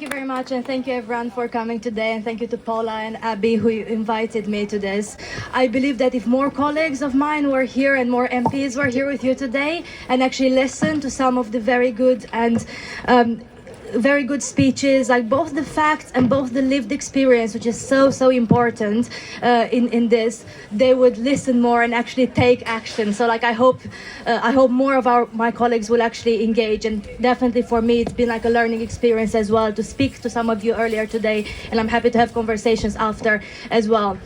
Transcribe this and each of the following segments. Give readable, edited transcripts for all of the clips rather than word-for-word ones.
you very much, and thank you everyone for coming today, and thank you to Paula and Abbey who invited me to this. I believe that if more colleagues of mine were here and more MPs were here with you today and actually listened to some of the very good and very good speeches, like both the facts and both the lived experience, which is so important in this, they would listen more and actually take action. So like I hope more of my colleagues will actually engage, and definitely for me it's been like a learning experience as well to speak to some of you earlier today, and I'm happy to have conversations after as well.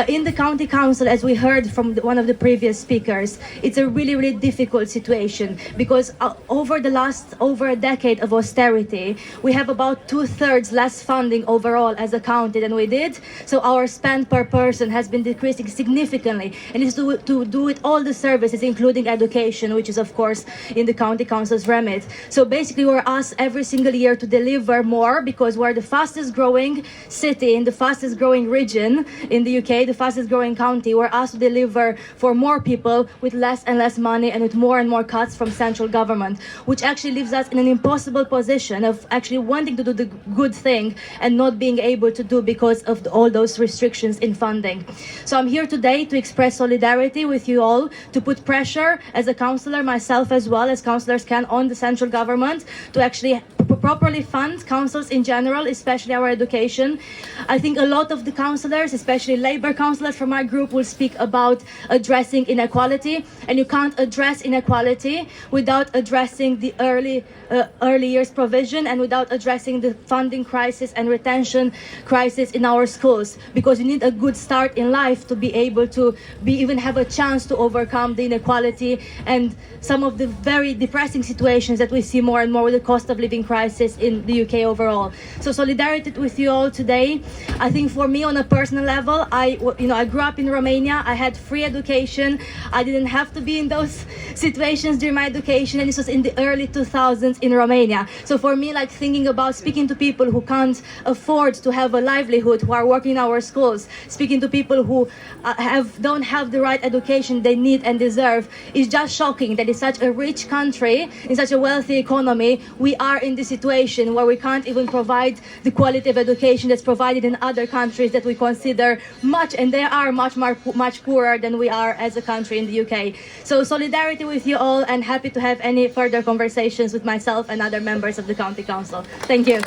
In the county council, as we heard from one of the previous speakers, it's a really difficult situation because over a decade of austerity, we have about 2/3 less funding overall as a county than we did. So our spend per person has been decreasing significantly, and it's to do with all the services, including education, which is of course in the county council's remit. So basically we're asked every single year to deliver more because we're the fastest growing city in the fastest growing region in the UK, the fastest growing county. We're asked to deliver for more people with less and less money and with more and more cuts from central government, which actually leaves us in an impossible position of actually wanting to do the good thing and not being able to do because of all those restrictions in funding. So I'm here today to express solidarity with you all, to put pressure as a councillor, myself as well as councillors can, on the central government to actually properly fund councils in general, especially our education. I think a lot of the councillors, especially Labour councillors from my group, will speak about addressing inequality, and you can't address inequality without addressing the early years provision and without addressing the funding crisis and retention crisis in our schools, because you need a good start in life to be able to even have a chance to overcome the inequality and some of the very depressing situations that we see more and more with the cost of living crisis in the UK overall. So solidarity with you all today. I think for me on a personal level, I grew up in Romania. I had free education. I didn't have to be in those situations during my education, and this was in the early 2000s in Romania. So for me, like thinking about speaking to people who can't afford to have a livelihood, who are working in our schools, speaking to people who don't have the right education they need and deserve, is just shocking that in such a rich country, in such a wealthy economy, we are in this situation where we can't even provide the quality of education that's provided in other countries that we consider much, and they are much poorer than we are as a country in the UK. So solidarity with you all, and happy to have any further conversations with myself and other members of the County Council. Thank you.